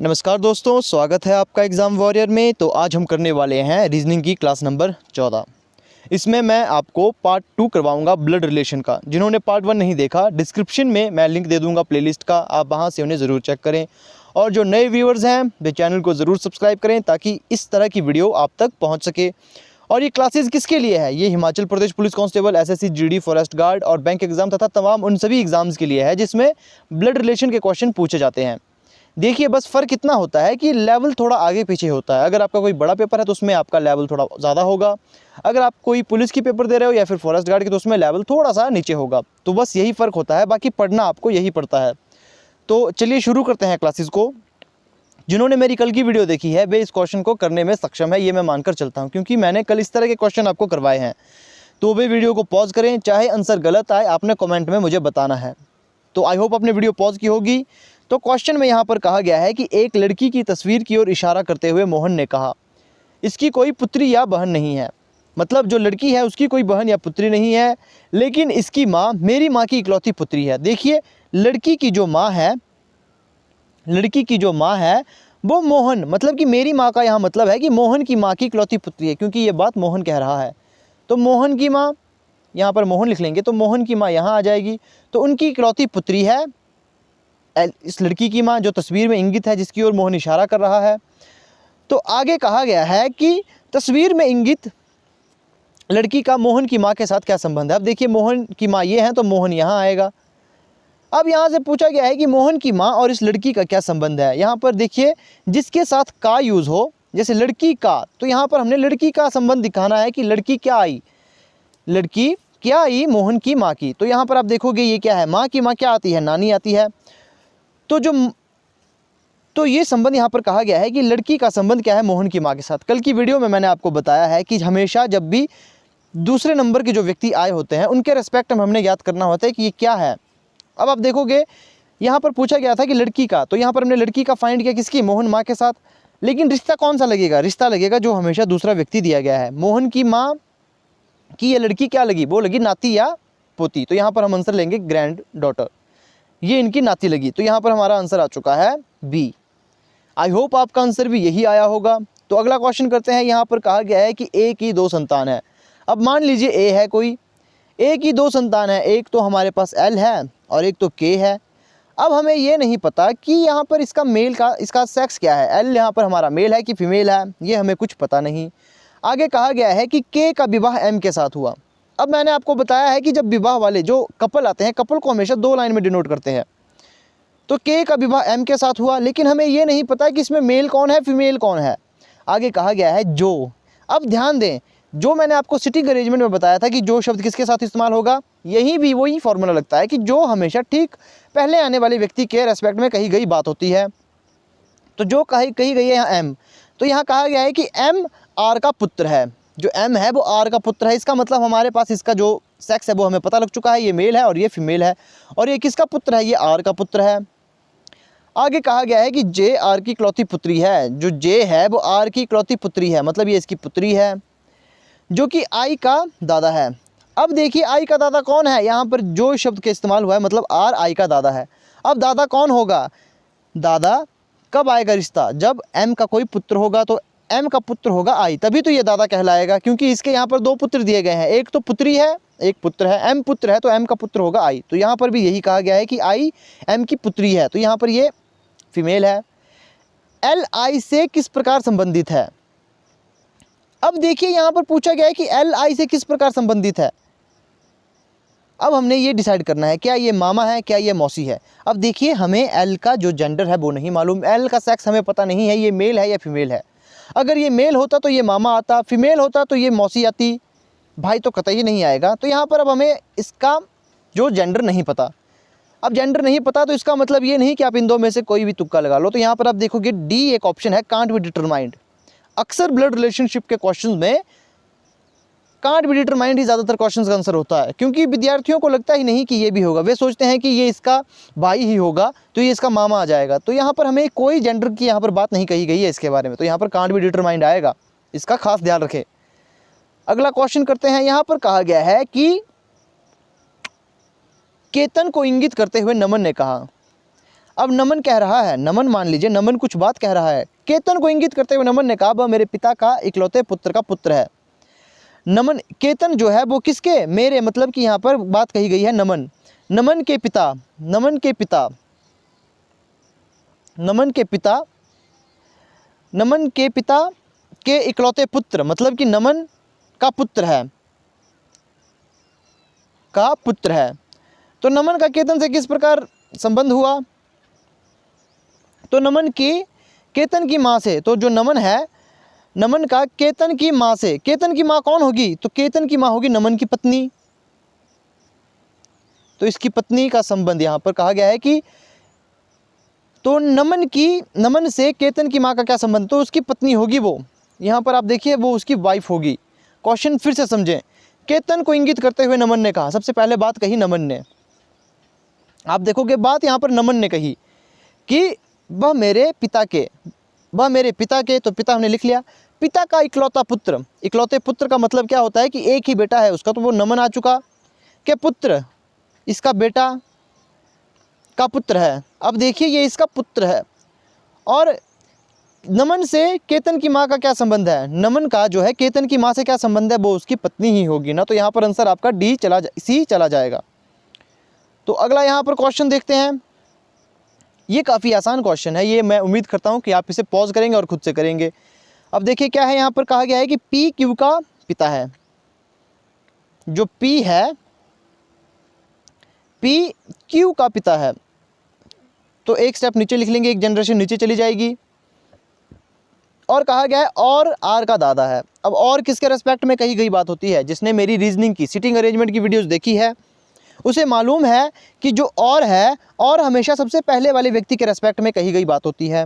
नमस्कार दोस्तों, स्वागत है आपका एग्ज़ाम वॉरियर में। तो आज हम करने वाले हैं रीजनिंग की क्लास नंबर 14। इसमें मैं आपको पार्ट 2 करवाऊंगा ब्लड रिलेशन का। जिन्होंने पार्ट 1 नहीं देखा, डिस्क्रिप्शन में मैं लिंक दे दूंगा प्लेलिस्ट का, आप वहां से उन्हें ज़रूर चेक करें। और जो नए व्यूअर्स हैं वे चैनल को ज़रूर सब्सक्राइब करें ताकि इस तरह की वीडियो आप तक पहुँच सके। और ये क्लासेस किसके लिए है? ये Himachal Pradesh police constable, SSC, GD, forest guard और बैंक एग्ज़ाम तथा तमाम उन सभी एग्ज़ाम्स के लिए है जिसमें ब्लड रिलेशन के क्वेश्चन पूछे जाते हैं। देखिए, बस फ़र्क इतना होता है कि लेवल थोड़ा आगे पीछे होता है। अगर आपका कोई बड़ा पेपर है तो उसमें आपका लेवल थोड़ा ज़्यादा होगा। अगर आप कोई पुलिस की पेपर दे रहे हो या फिर फॉरेस्ट गार्ड की तो उसमें लेवल थोड़ा सा नीचे होगा। तो बस यही फ़र्क होता है, बाकी पढ़ना आपको यही पड़ता है। तो चलिए शुरू करते हैं क्लासेस को। जिन्होंने मेरी कल की वीडियो देखी है वे इस क्वेश्चन को करने में सक्षम है, ये मैं मानकर चलता हूँ, क्योंकि मैंने कल इस तरह के क्वेश्चन आपको करवाए हैं। तो वे वीडियो को पॉज करें, चाहे आंसर गलत आए आपने कमेंट में मुझे बताना है। तो आई होप आपने वीडियो पॉज की होगी। तो क्वेश्चन में यहाँ पर कहा गया है कि एक लड़की की तस्वीर की ओर इशारा करते हुए मोहन ने कहा, इसकी कोई पुत्री या बहन नहीं है। मतलब जो लड़की है उसकी कोई बहन या पुत्री नहीं है, लेकिन इसकी माँ मेरी माँ की इकलौती पुत्री है। देखिए, लड़की की जो माँ है वो मोहन, मतलब कि मेरी माँ का यहाँ मतलब है कि मोहन की माँ की इकलौती पुत्री है, क्योंकि ये बात मोहन कह रहा है। तो मोहन की माँ, यहाँ पर मोहन लिख लेंगे तो मोहन की माँ यहाँ आ जाएगी। तो उनकी इकलौती पुत्री है इस लड़की की माँ, जो तस्वीर में इंगित है, जिसकी ओर मोहन इशारा कर रहा है। तो आगे कहा गया है कि तस्वीर में इंगित लड़की का मोहन की माँ के साथ क्या संबंध है। अब देखिए, मोहन की माँ ये है तो मोहन यहाँ आएगा। अब यहाँ से पूछा गया है कि मोहन की माँ और इस लड़की का क्या संबंध है। यहाँ पर देखिए, जिसके साथ का यूज़ हो, जैसे लड़की का, तो यहाँ पर हमने लड़की का संबंध दिखाना है कि लड़की क्या आई, लड़की क्या आई मोहन की माँ की। तो यहाँ पर आप देखोगे ये क्या है, माँ की माँ क्या आती है, नानी आती है। तो ये संबंध यहाँ पर कहा गया है कि लड़की का संबंध क्या है मोहन की माँ के साथ। कल की वीडियो में मैंने आपको बताया है कि हमेशा जब भी दूसरे नंबर के जो व्यक्ति आए होते हैं उनके रेस्पेक्ट में हमने याद करना होता है कि ये क्या है। अब आप देखोगे यहाँ पर पूछा गया था कि लड़की का, तो यहाँ पर हमने लड़की का फाइंड किया, किसकी, मोहन माँ के साथ। लेकिन रिश्ता कौन सा लगेगा? रिश्ता लगेगा जो हमेशा दूसरा व्यक्ति दिया गया है। मोहन की माँ की ये लड़की क्या लगी? वो लगी नाती या पोती। तो यहाँ पर हम आंसर लेंगे ग्रैंड डॉटर, ये इनकी नाती लगी। तो यहाँ पर हमारा आंसर आ चुका है बी। आई होप आपका आंसर भी यही आया होगा। तो अगला क्वेश्चन करते हैं। यहाँ पर कहा गया है कि ए की 2 संतान है। अब मान लीजिए ए है कोई, ए की 2 संतान है, एक तो हमारे पास एल है और एक तो के है। अब हमें ये नहीं पता कि यहाँ पर इसका सेक्स क्या है। एल यहाँ पर हमारा मेल है कि फीमेल है, ये हमें कुछ पता नहीं। आगे कहा गया है कि के का विवाह एम के साथ हुआ। अब मैंने आपको बताया है कि जब विवाह वाले जो कपल आते हैं, कपल को हमेशा 2 लाइन में डिनोट करते हैं। तो के का विवाह एम के साथ हुआ, लेकिन हमें ये नहीं पता कि इसमें मेल कौन है, फीमेल कौन है। आगे कहा गया है जो। अब ध्यान दें, जो मैंने आपको सिटिंग अरेंजमेंट में बताया था कि जो शब्द किसके साथ इस्तेमाल होगा, यही भी वही फॉर्मूला लगता है कि जो हमेशा ठीक पहले आने वाले व्यक्ति के रेस्पेक्ट में कही गई बात होती है। तो जो कही गई है यहाँ एम, तो यहाँ कहा गया है कि एम आर का पुत्र है। जो एम है वो आर का पुत्र है। इसका मतलब हमारे पास इसका जो सेक्स है वो हमें पता लग चुका है, ये मेल है और ये फीमेल है। और ये किसका पुत्र है? ये आर का पुत्र है। आगे कहा गया है कि जे आर की इकलौती पुत्री है। जो जे है वो आर की इकलौती पुत्री है, मतलब ये इसकी पुत्री है, जो कि आई का दादा है। अब देखिए, आई का दादा कौन है? यहाँ पर जो शब्द का इस्तेमाल हुआ है, मतलब आर आई का दादा है। अब दादा कौन होगा? दादा कब आएगा रिश्ता? जब एम का कोई पुत्र होगा। तो एम का पुत्र होगा आई, तभी तो ये दादा कहलाएगा, क्योंकि इसके यहाँ पर 2 पुत्र दिए गए हैं, एक तो पुत्री है, एक पुत्र है। एम पुत्र है तो एम का पुत्र होगा आई। तो यहाँ पर भी यही कहा गया है कि आई एम की पुत्री है, तो यहाँ पर ये फीमेल है। एल आई से किस प्रकार संबंधित है? अब देखिए, यहाँ पर पूछा गया है कि एल आई से किस प्रकार संबंधित है। अब हमने ये डिसाइड करना है, क्या ये मामा है, क्या ये मौसी है। अब देखिए, हमें एल का जो जेंडर है वो नहीं मालूम, एल का सेक्स हमें पता नहीं है, ये मेल है या फीमेल है। अगर ये मेल होता तो ये मामा आता, फीमेल होता तो ये मौसी आती, भाई तो कतई नहीं आएगा। तो यहाँ पर अब हमें इसका जो जेंडर नहीं पता। अब जेंडर नहीं पता तो इसका मतलब ये नहीं कि आप इन 2 में से कोई भी तुक्का लगा लो। तो यहाँ पर आप देखोगे डी एक ऑप्शन है, कांट बी डिटरमाइंड। अक्सर ब्लड रिलेशनशिप के क्वेश्चंस में कांट बी डिटरमाइंड ही ज़्यादातर क्वेश्चंस का आंसर होता है, क्योंकि विद्यार्थियों को लगता ही नहीं कि ये भी होगा। वे सोचते हैं कि ये इसका भाई ही होगा तो ये इसका मामा आ जाएगा। तो यहाँ पर हमें कोई जेंडर की यहाँ पर बात नहीं कही गई है इसके बारे में, तो यहाँ पर कांट बी डिटरमाइंड आएगा, इसका खास ध्यान रखें। अगला क्वेश्चन करते हैं। यहाँ पर कहा गया है कि केतन को इंगित करते हुए नमन ने कहा। अब नमन कह रहा है, नमन मान लीजिए नमन कुछ बात कह रहा है, केतन को इंगित करते हुए नमन ने कहा वह मेरे पिता का इकलौते पुत्र का पुत्र है। नमन, केतन जो है वो किसके, मेरे, मतलब कि यहाँ पर बात कही गई है नमन, नमन के पिता, नमन के पिता, नमन के पिता, नमन के पिता के इकलौते पुत्र, मतलब कि नमन का पुत्र है, का पुत्र है। तो नमन का केतन से किस प्रकार संबंध हुआ, तो नमन की केतन की माँ से, तो जो नमन है नमन का केतन की माँ से, केतन की माँ कौन होगी, तो केतन की माँ होगी नमन की पत्नी, तो इसकी पत्नी का संबंध यहाँ पर कहा गया है कि, तो नमन से केतन की माँ का क्या संबंध, तो उसकी पत्नी होगी वो, यहाँ पर आप देखिए वो उसकी वाइफ होगी। क्वेश्चन फिर से समझें, केतन को इंगित करते हुए नमन ने कहा, सबसे पहले बात कही नमन ने, आप देखोगे बात यहाँ पर नमन ने कही कि वह मेरे पिता के, वह मेरे पिता के, तो पिता हमने लिख लिया, पिता का इकलौता पुत्र, इकलौते पुत्र का मतलब क्या होता है कि एक ही बेटा है उसका, तो वो नमन आ चुका, के पुत्र, इसका बेटा का पुत्र है। अब देखिए ये इसका पुत्र है, और नमन से केतन की माँ का क्या संबंध है, नमन का जो है केतन की माँ से क्या संबंध है, वो उसकी पत्नी ही होगी ना, तो यहाँ पर आंसर आपका सी चला जाएगा। तो अगला यहाँ पर क्वेश्चन देखते हैं, ये काफ़ी आसान क्वेश्चन है, ये मैं उम्मीद करता हूँ कि आप इसे पॉज करेंगे और खुद से करेंगे। अब देखिए क्या है, यहाँ पर कहा गया है कि पी क्यू का पिता है, जो पी है पी क्यू का पिता है, तो एक स्टेप नीचे लिख लेंगे, एक जनरेशन नीचे चली जाएगी, और कहा गया है और आर का दादा है। अब और किसके रेस्पेक्ट में कही गई बात होती है, जिसने मेरी रीजनिंग की सिटिंग अरेंजमेंट की वीडियोस देखी है उसे मालूम है कि जो और है, और हमेशा सबसे पहले वाले व्यक्ति के रेस्पेक्ट में कही गई बात होती है।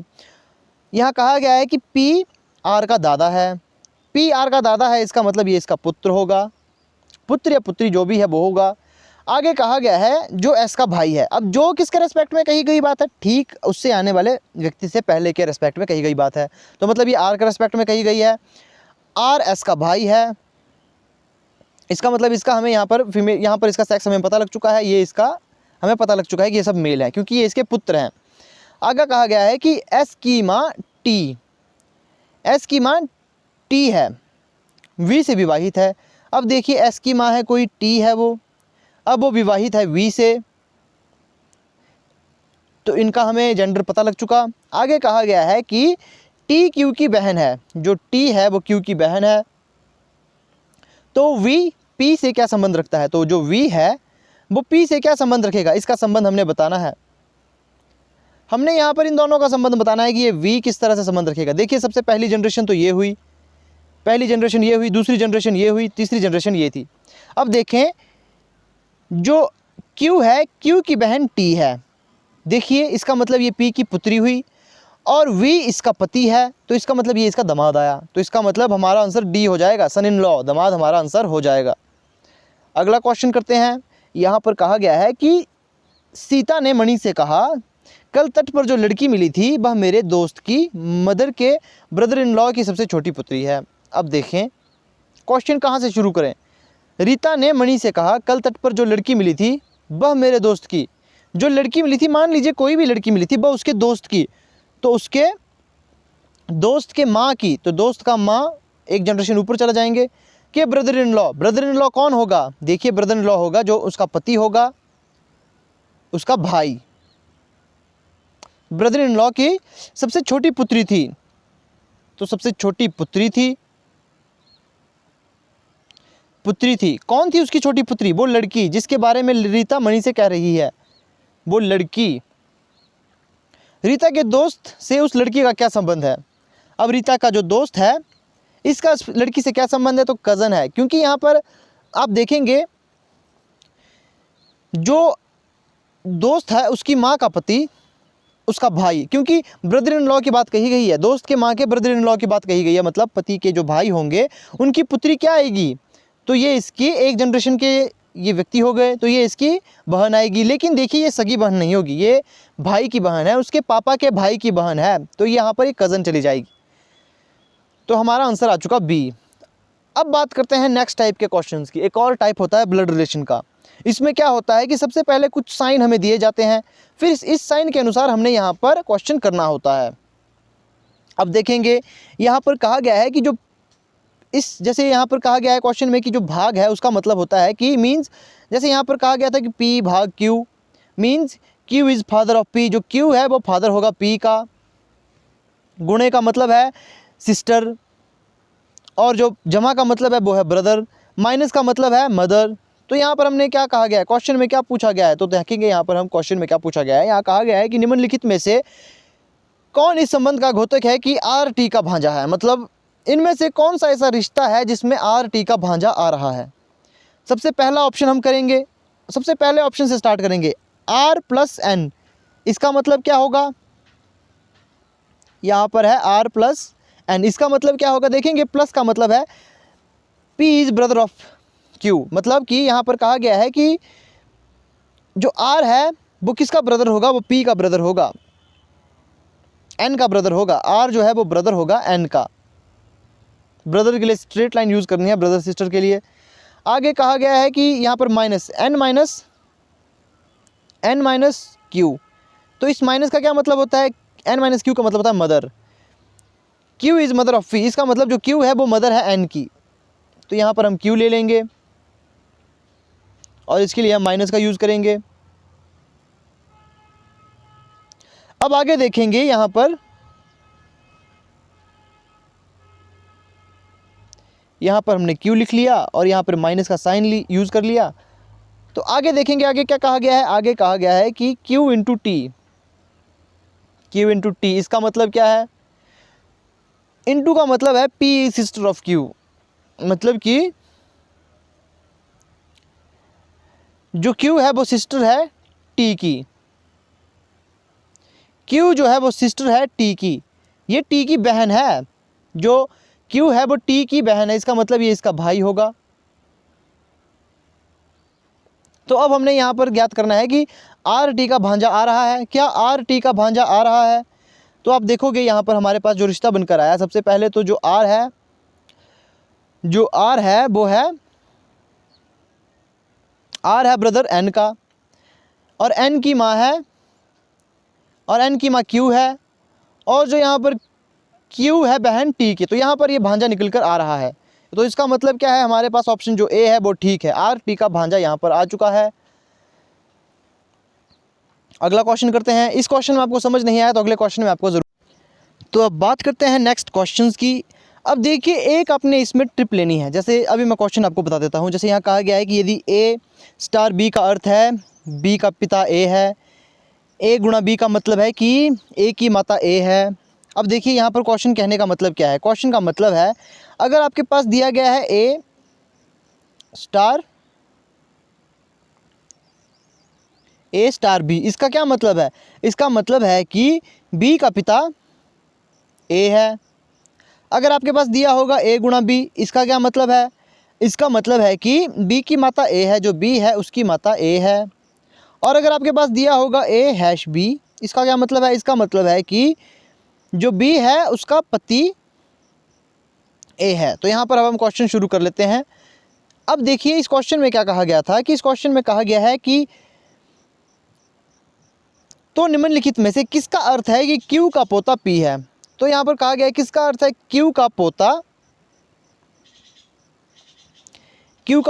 यहाँ कहा गया है कि पी आर का दादा है, पी आर का दादा है, इसका मतलब ये इसका पुत्र होगा, पुत्र या पुत्री जो भी है वो होगा। आगे कहा गया है जो एस का भाई है, अब जो किसके रेस्पेक्ट में कही गई बात है, ठीक उससे आने वाले व्यक्ति से पहले के रेस्पेक्ट में कही गई बात है, तो मतलब ये आर के रेस्पेक्ट में कही गई है, आर एस का भाई है, इसका मतलब इसका हमें यहाँ पर फीमेल, यहाँ पर इसका सेक्स हमें पता लग चुका है, ये इसका हमें पता लग चुका है कि ये सब मेल है क्योंकि ये इसके पुत्र हैं। आगे कहा गया है कि एस की माँ टी, एस की माँ टी है, वी से विवाहित है। अब देखिए एस की माँ है कोई, टी है वो, अब वो विवाहित है वी से, तो इनका हमें जेंडर पता लग चुका। आगे कहा गया है कि टी क्यू की बहन है, जो टी है वो क्यू की बहन है, तो वी पी से क्या संबंध रखता है, तो जो वी है वो पी से क्या संबंध रखेगा, इसका संबंध हमने बताना है। हमने यहाँ पर इन दोनों का संबंध बताना है कि ये वी किस तरह से संबंध रखेगा। देखिए सबसे पहली जनरेशन तो ये हुई, पहली जनरेशन ये हुई, दूसरी जनरेशन ये हुई, तीसरी जनरेशन ये थी। अब देखें जो क्यू है, क्यू की बहन टी है, देखिए इसका मतलब ये पी की पुत्री हुई, और वी इसका पति है, तो इसका मतलब ये इसका दामाद आया, तो इसका मतलब हमारा आंसर डी हो जाएगा, सन इन लॉ, दामाद हमारा आंसर हो जाएगा। अगला क्वेश्चन करते हैं, यहाँ पर कहा गया है कि सीता ने मणि से कहा कल तट पर जो लड़की मिली थी वह मेरे दोस्त की मदर के ब्रदर इन लॉ की सबसे छोटी पुत्री है। अब देखें क्वेश्चन कहाँ से शुरू करें, रीता ने मणि से कहा कल तट पर जो लड़की मिली थी वह मेरे दोस्त की, जो लड़की मिली थी मान लीजिए कोई भी लड़की मिली थी वह उसके दोस्त की, तो उसके दोस्त के माँ की, तो दोस्त का माँ एक जनरेशन ऊपर चला जाएंगे, कि brother in law, brother in law कौन होगा, देखिए ब्रदर इन लॉ होगा जो उसका पति होगा, उसका भाई, ब्रदर इन लॉ की सबसे छोटी पुत्री थी, तो सबसे छोटी पुत्री थी, कौन थी उसकी छोटी पुत्री, वो लड़की जिसके बारे में रीता मणि से कह रही है, वो लड़की, रीता के दोस्त से उस लड़की का क्या संबंध है। अब रीता का जो दोस्त है इसका लड़की से क्या संबंध है, तो कज़न है, क्योंकि यहाँ पर आप देखेंगे जो दोस्त है उसकी माँ का पति, उसका भाई, क्योंकि ब्रदर इन लॉ की बात कही गई है, दोस्त के माँ के ब्रदर इन लॉ की बात कही गई है, मतलब पति के जो भाई होंगे उनकी पुत्री क्या आएगी, तो ये इसकी एक जनरेशन के ये व्यक्ति हो गए, तो ये इसकी बहन आएगी। लेकिन देखिए ये सगी बहन नहीं होगी, ये भाई की बहन है, उसके पापा के भाई की बहन है, तो यहाँ पर एक कज़न चली जाएगी, तो हमारा आंसर आ चुका बी। अब बात करते हैं नेक्स्ट टाइप के क्वेश्चंस की। एक और टाइप होता है ब्लड रिलेशन का, इसमें क्या होता है कि सबसे पहले कुछ साइन हमें दिए जाते हैं, फिर इस साइन के अनुसार हमने यहाँ पर क्वेश्चन करना होता है। अब देखेंगे यहाँ पर कहा गया है कि जो जैसे यहाँ पर कहा गया है क्वेश्चन में कि जो भाग है उसका मतलब होता है कि मीन्स, जैसे यहाँ पर कहा गया था कि P भाग Q, means Q is father of P, जो Q है वो फादर होगा P का। गुणे का मतलब है सिस्टर, और जो जमा का मतलब है वो है ब्रदर, माइनस का मतलब है मदर। तो यहाँ पर हमने क्या कहा गया है, क्वेश्चन में क्या पूछा गया है, तो देखेंगे यहाँ पर हम क्वेश्चन में क्या पूछा गया है। यहाँ कहा गया है कि निम्नलिखित में से कौन इस संबंध का घोतक है कि RT का भांजा है, मतलब इनमें से कौन सा ऐसा रिश्ता है जिसमें RT का भांजा आ रहा है। सबसे पहला ऑप्शन हम करेंगे, सबसे पहले ऑप्शन से स्टार्ट करेंगे, R + N, इसका मतलब क्या होगा, यहाँ पर है R + N, इसका मतलब क्या होगा, देखेंगे प्लस का मतलब है P is brother of Q, मतलब कि यहाँ पर कहा गया है कि जो R है वो किसका ब्रदर होगा, वो P का ब्रदर होगा, N का ब्रदर होगा। R जो है वो ब्रदर होगा N का। ब्रदर के लिए स्ट्रेट लाइन यूज़ करनी है, ब्रदर सिस्टर के लिए। आगे कहा गया है कि यहाँ पर N - Q, तो इस माइनस का क्या मतलब होता है, N - Q का मतलब होता है mother. Q is mother of P, इसका मतलब जो Q है वो मदर है N की, तो यहाँ पर हम Q ले लेंगे और इसके लिए हम माइनस का यूज़ करेंगे। अब आगे देखेंगे, यहाँ पर हमने Q लिख लिया और यहाँ पर माइनस का साइन यूज़ कर लिया। तो आगे देखेंगे आगे क्या कहा गया है, आगे कहा गया है कि Q × T, Q × T, इसका मतलब क्या है, इनटू का मतलब है P सिस्टर ऑफ Q, मतलब कि जो Q है वो सिस्टर है T की, Q जो है वो सिस्टर है T की, ये T की बहन है, जो Q है वो T की बहन है, इसका मतलब ये इसका भाई होगा। तो अब हमने यहाँ पर ज्ञात करना है कि RT का भांजा आ रहा है, क्या RT का भांजा आ रहा है। तो आप देखोगे यहाँ पर हमारे पास जो रिश्ता बनकर आया, सबसे पहले तो जो R है वो है R है ब्रदर N का, और N की माँ है, और N की माँ Q है, और जो यहाँ पर Q है बहन T की, तो यहाँ पर ये भांजा निकल कर आ रहा है। तो इसका मतलब क्या है, हमारे पास ऑप्शन जो A है वो ठीक है, RT का भांजा यहाँ पर आ चुका है। अगला क्वेश्चन करते हैं। इस क्वेश्चन में आपको समझ नहीं आया तो अगले क्वेश्चन में आपको जरूर। तो अब बात करते हैं नेक्स्ट क्वेश्चंस की। अब देखिए, एक आपने इसमें ट्रिप लेनी है। जैसे अभी मैं क्वेश्चन आपको बता देता हूँ। जैसे यहाँ कहा गया है कि यदि A * B का अर्थ है B का पिता A है, A × B का मतलब है कि A की माता A है। अब देखिए यहाँ पर क्वेश्चन कहने का मतलब क्या है, क्वेश्चन का मतलब है अगर आपके पास दिया गया है A * B, इसका क्या मतलब है, इसका मतलब है कि B का पिता A है। अगर आपके पास दिया होगा A × B, इसका क्या मतलब है, इसका मतलब है कि B की माता A है, जो B है उसकी माता A है। और अगर आपके पास दिया होगा A-B, इसका क्या मतलब है, इसका मतलब है कि जो B है उसका पति A है। तो यहाँ पर अब हम क्वेश्चन शुरू कर लेते हैं। अब देखिए इस क्वेश्चन में क्या कहा गया था, कि इस क्वेश्चन में कहा गया है कि तो निम्नलिखित में से किसका अर्थ है कि Q का पोता P है। तो यहाँ पर कहा गया है किसका अर्थ है Q का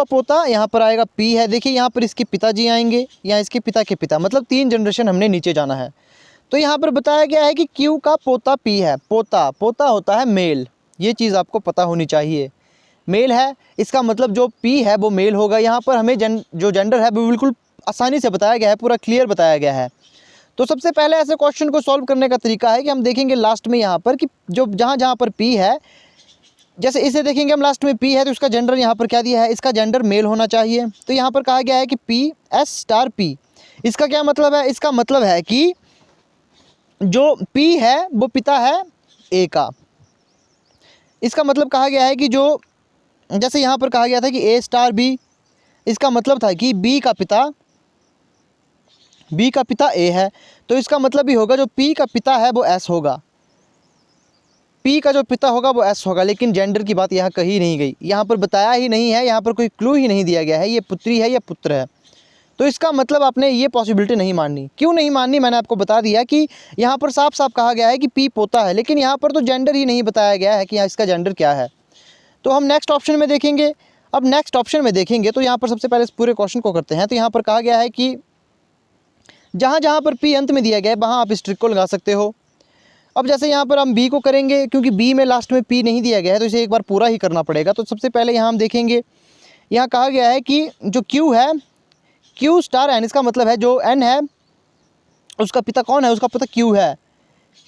पोता यहाँ पर आएगा P है। देखिए यहाँ पर इसके पिताजी आएंगे या इसके पिता के पिता, मतलब 3 जनरेशन हमने नीचे जाना है। तो यहाँ पर बताया गया है कि Q का पोता P है। पोता होता है मेल, ये चीज़ आपको पता होनी चाहिए, मेल है, इसका मतलब जो P है वो मेल होगा। यहाँ पर हमें जो जेंडर है वो बिल्कुल आसानी से बताया गया है, पूरा क्लियर बताया गया है। तो सबसे पहले ऐसे क्वेश्चन को सॉल्व करने का तरीका है कि हम देखेंगे लास्ट में यहाँ पर कि जो जहाँ पर P है, जैसे इसे देखेंगे हम लास्ट में P है तो इसका जेंडर यहाँ पर क्या दिया है, इसका जेंडर मेल होना चाहिए। तो यहाँ पर कहा गया है कि P, इसका क्या मतलब है, इसका मतलब है कि जो P है वो पिता है A का। इसका मतलब कहा गया है कि जो जैसे यहाँ पर कहा गया था कि A * B, इसका मतलब था कि B का पिता A है, तो इसका मतलब भी होगा जो P का पिता है वो S होगा, P का जो पिता होगा वो S होगा। लेकिन जेंडर की बात यहाँ कही नहीं गई, यहाँ पर बताया ही नहीं है, यहाँ पर कोई क्लू ही नहीं दिया गया है ये पुत्री है या पुत्र है। तो इसका मतलब आपने ये पॉसिबिलिटी नहीं माननी। क्यों नहीं माननी, मैंने आपको बता दिया कि यहाँ पर साफ साफ कहा गया है कि पी पोता है, लेकिन यहाँ पर तो जेंडर ही नहीं बताया गया है कि इसका जेंडर क्या है। तो हम नेक्स्ट ऑप्शन में देखेंगे। अब नेक्स्ट ऑप्शन में देखेंगे तो यहाँ पर सबसे पहले इस पूरे क्वेश्चन को करते हैं। तो यहाँ पर कहा गया है कि जहाँ जहाँ पर पी अंत में दिया गया है वहाँ आप इस ट्रिक को लगा सकते हो। अब जैसे यहाँ पर हम बी को करेंगे, क्योंकि बी में लास्ट में पी नहीं दिया गया है तो इसे एक बार पूरा ही करना पड़ेगा। तो सबसे पहले यहाँ हम देखेंगे, यहाँ कहा गया है कि जो क्यू है, क्यू स्टार एन, इसका मतलब है जो एन है उसका पिता कौन है, उसका पिता क्यू है,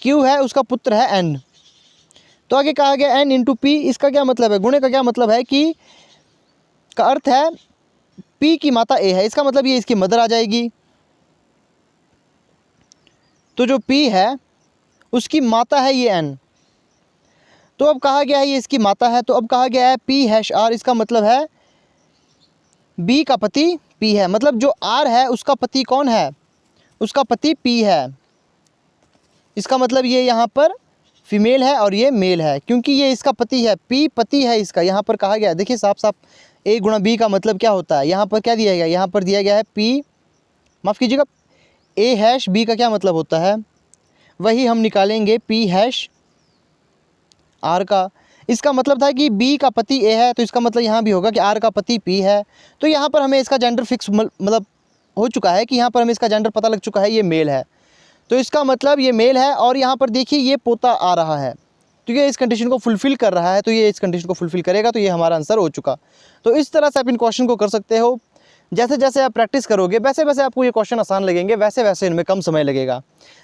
क्यू है उसका पुत्र है एन। तो आगे कहा गया एन इंटू पी, इसका क्या मतलब है, गुणे का क्या मतलब है कि का अर्थ है पी की माता ए है, इसका मतलब ये इसकी मदर आ जाएगी। तो जो पी है उसकी माता है ये एन, तो अब कहा गया है ये इसकी माता है। तो अब कहा गया है पी हैश आर, इसका मतलब है बी का पति पी है, मतलब जो आर है उसका पति कौन है, उसका पति पी है। इसका मतलब ये यहाँ पर फीमेल है और ये मेल है, क्योंकि ये इसका पति है, पी पति है इसका। यहाँ पर कहा गया है, देखिए साफ साफ ए गुणा बी का मतलब क्या होता है, यहाँ पर क्या दिया गया, यहाँ पर दिया गया है पी, माफ़ कीजिएगा, ए हैश बी का क्या मतलब होता है, वही हम निकालेंगे पी हैश आर का। इसका मतलब था कि बी का पति ए है, तो इसका मतलब यहाँ भी होगा कि आर का पति पी है। तो यहाँ पर हमें इसका जेंडर फिक्स मतलब हो चुका है कि यहाँ पर हमें इसका जेंडर पता लग चुका है, ये मेल है। तो इसका मतलब ये मेल है और यहाँ पर देखिए ये पोता आ रहा है, तो ये इस कंडीशन को फुलफ़िल कर रहा है, तो ये इस कंडीशन को फुलफ़िल करेगा, तो ये हमारा आंसर हो चुका। तो इस तरह से आप इन क्वेश्चन को कर सकते हो। जैसे जैसे आप प्रैक्टिस करोगे वैसे वैसे आपको ये क्वेश्चन आसान लगेंगे, वैसे वैसे इनमें कम समय लगेगा।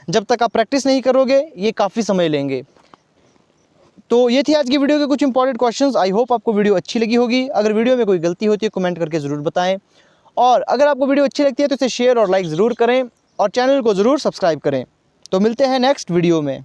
जब तक आप प्रैक्टिस नहीं करोगे ये काफ़ी समय लेंगे। तो ये थी आज की वीडियो के कुछ इंपॉर्टेंट क्वेश्चंस। आई होप आपको वीडियो अच्छी लगी होगी। अगर वीडियो में कोई गलती होती है कमेंट करके ज़रूर बताएं, और अगर आपको वीडियो अच्छी लगती है तो इसे शेयर और लाइक ज़रूर करें और चैनल को ज़रूर सब्सक्राइब करें। तो मिलते हैं नेक्स्ट वीडियो में।